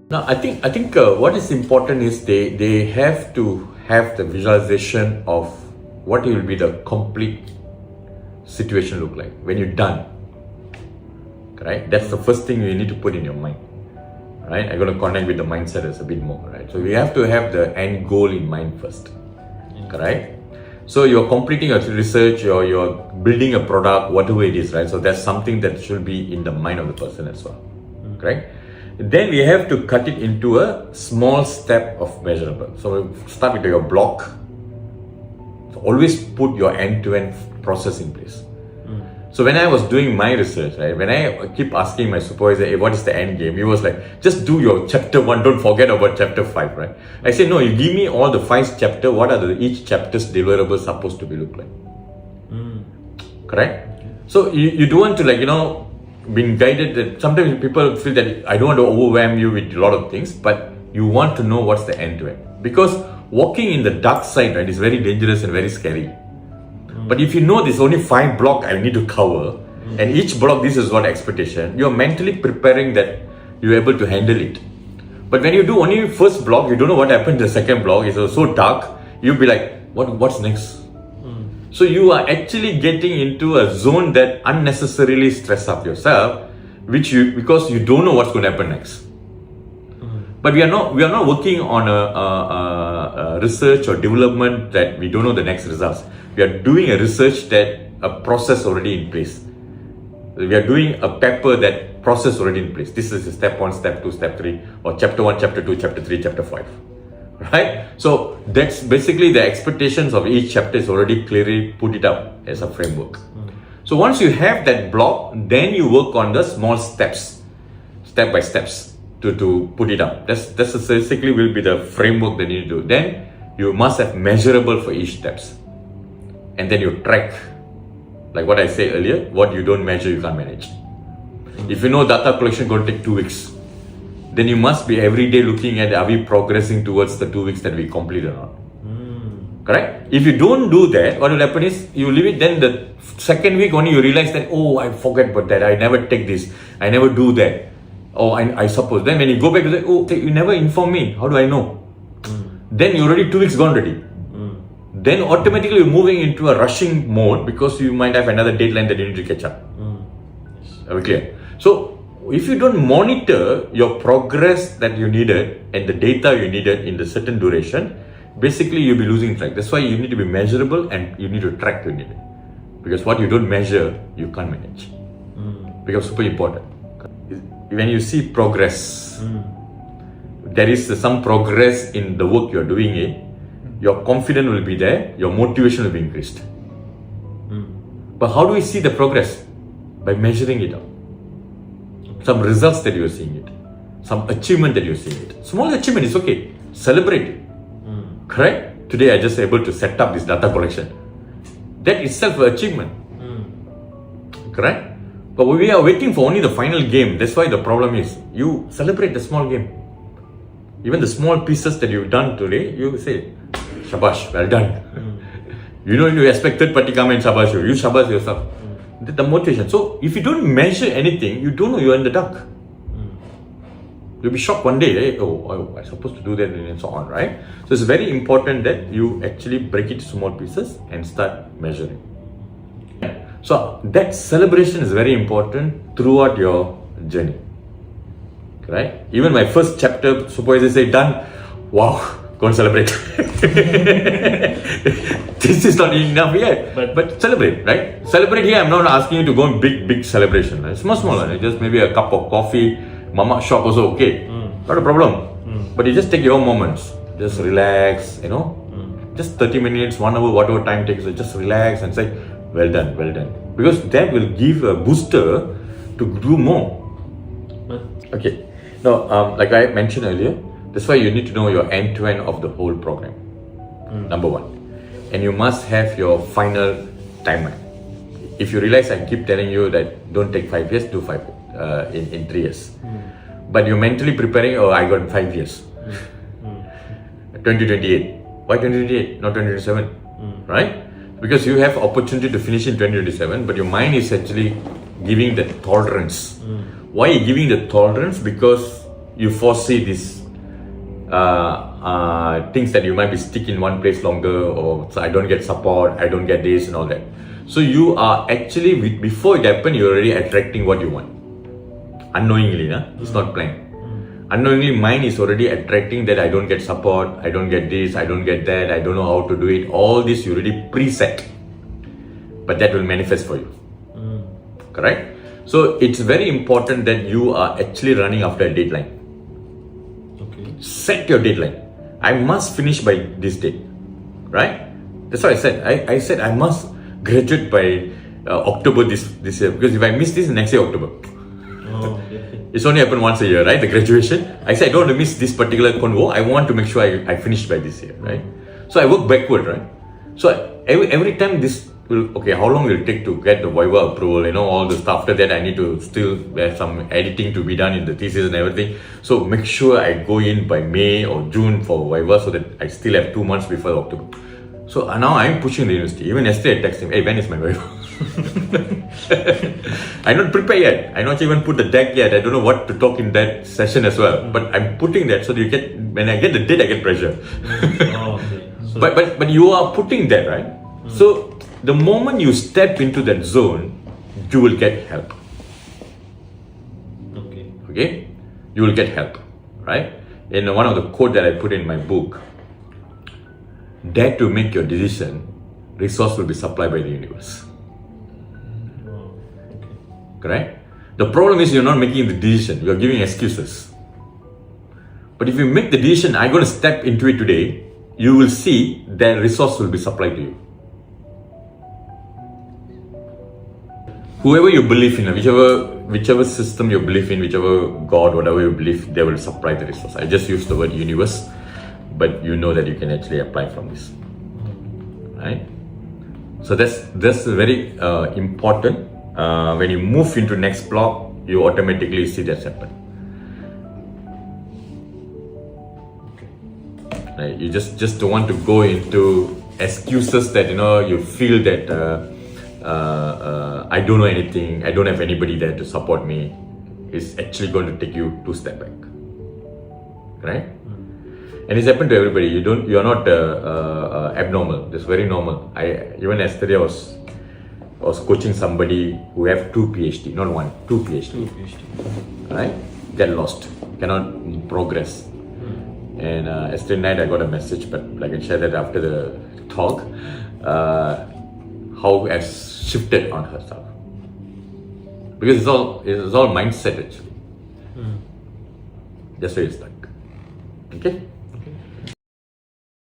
Now, I think what is important is they have to have the visualization of what will be the complete situation look like when you're done. Right? That's the first thing you need to put in your mind. Right? I'm going to connect with the mindset as a bit more. Right? So we have to have the end goal in mind first. Correct? So you're completing your research or you're building a product, whatever it is, right? So that's something that should be in the mind of the person as well. Correct? Then we have to cut it into a small step of measurable. So we start with your block. So always put your end-to-end process in place. So when I was doing my research, right, when I keep asking my supervisor, hey, what is the end game? He was like, just do your chapter 1, don't forget about chapter 5, right? I said, no, you give me all the 5 chapters, what are each chapter's deliverables supposed to be look like? Correct? So you don't want to being guided that sometimes people feel that I don't want to overwhelm you with a lot of things, but you want to know what's the end to end. Because walking in the dark side, right, is very dangerous and very scary. But if you know there's only 5 blocks I need to cover, and each block this is what expectation, you're mentally preparing that you're able to handle it. But when you do only first block, you don't know what happened to the second block, it's so dark, you'll be like, what's next? So you are actually getting into a zone that unnecessarily stress up yourself, because you don't know what's going to happen next. But we are not working on a research or development that we don't know the next results. We are doing a research that a process already in place. We are doing a paper that process already in place. This is step 1, step 2, step 3, or chapter 1, chapter 2, chapter 3, chapter 5. Right? So that's basically the expectations of each chapter is already clearly put it up as a framework. So once you have that block, then you work on the small steps, step by steps to put it up. That's basically will be the framework that you need to do. Then you must have measurable for each steps. And then you track, like what I said earlier, what you don't measure, you can't manage. If you know data collection going to take 2 weeks, then you must be every day looking at, are we progressing towards the 2 weeks that we complete or not? Correct? If you don't do that, what will happen is, you leave it, then the second week only you realize that, oh, I forget about that, I never take this, I never do that. Oh, I suppose. Then when you go back to that, oh, okay, you never inform me, how do I know? Then you're already 2 weeks gone already. Then automatically you're moving into a rushing mode because you might have another deadline that you need to catch up. Are we clear? So if you don't monitor your progress that you needed and the data you needed in the certain duration, basically you'll be losing track. That's why you need to be measurable and you need to track your need. Because what you don't measure, you can't manage. Becomes super important. When you see progress, there is some progress in the work you're doing, your confidence will be there, your motivation will be increased. But how do we see the progress? By measuring it out. Some results that you're seeing it, some achievement that you're seeing it. Small achievement is okay, celebrate it. Correct? Today I just able to set up this data collection. That itself an achievement. Correct? But we are waiting for only the final game. That's why the problem is, you celebrate the small game. Even the small pieces that you've done today, you say, shabash, well done. You expect third party come and shabash you. You shabash yourself. The motivation. So if you don't measure anything, you don't know you're in the dark. You'll be shocked one day, oh, I'm supposed to do that and so on, right? So it's very important that you actually break it into small pieces and start measuring. So that celebration is very important throughout your journey. Right? Even my first chapter, supervisor say done. Wow, go and celebrate. This is not enough yet, but celebrate, right? Celebrate here. I'm not asking you to go on big celebration. Right? Small, right? Just maybe a cup of coffee, mama shop also okay. Not a problem. But you just take your own moments. Just relax, just 30 minutes, 1 hour, whatever time takes. Just relax and say, well done. Because that will give a booster to do more. Okay. Now, like I mentioned earlier, that's why you need to know your end-to-end of the whole program. Number 1. And you must have your final timeline. If you realize I keep telling you that don't take 5 years, do 5 in 3 years. But you're mentally preparing, I got 5 years. 2028. Why 2028? Not 2027. Right? Because you have opportunity to finish in 2027, but your mind is actually giving the tolerance. Why are you giving the tolerance? Because you foresee these things that you might be stuck in one place longer, or so I don't get support, I don't get this and all that. So you are actually, before it happens, you're already attracting what you want. Unknowingly, it's not planned. Unknowingly, mind is already attracting that I don't get support, I don't get this, I don't get that, I don't know how to do it. All this you already preset, but that will manifest for you. Correct? So it's very important that you are actually running after a deadline. Set your deadline. I must finish by this date, right? That's what I said. I said I must graduate by October this year, because if I miss this, next year October. It's only happened once a year, right? The graduation. I said I don't want to miss this particular convo. I want to make sure I finish by this year, right? So I work backward, right? So every time this will, okay, how long will it take to get the Viva approval, all the stuff. After that I need to still have some editing to be done in the thesis and everything. So make sure I go in by May or June for Viva, so that I still have 2 months before October. So now I'm pushing the university. Even yesterday I texted him, hey, when is my Viva? I'm not prepared yet. I not even put the deck yet. I don't know what to talk in that session as well. But I'm putting that so that you get, when I get the date, I get pressure. So, but you are putting that, right? So the moment you step into that zone, you will get help. Okay? You will get help, right? In one of the quotes that I put in my book, dare to make your decision, resource will be supplied by the universe. Correct? The problem is you're not making the decision, you're giving excuses. But if you make the decision, I'm going to step into it today, you will see that resource will be supplied to you. Whoever you believe in, whichever system you believe in, whichever God, whatever you believe, they will supply the resource. I just used the word universe, but you know that you can actually apply from this, right? So that's very important. When you move into next block, you automatically see that happen. Right? You just don't want to go into excuses that you feel that I don't know anything, I don't have anybody there to support me. It's actually going to take you 2 steps back, right? And it's happened to everybody. You are not abnormal. It's very normal. Even yesterday I was coaching somebody who have 2 PhD, not 1, 2 PhD. Right? Get lost, cannot progress. And yesterday night I got a message, but I can share that after the talk. How has shifted on herself, because it's all mindset actually. That's where it's stuck. Okay.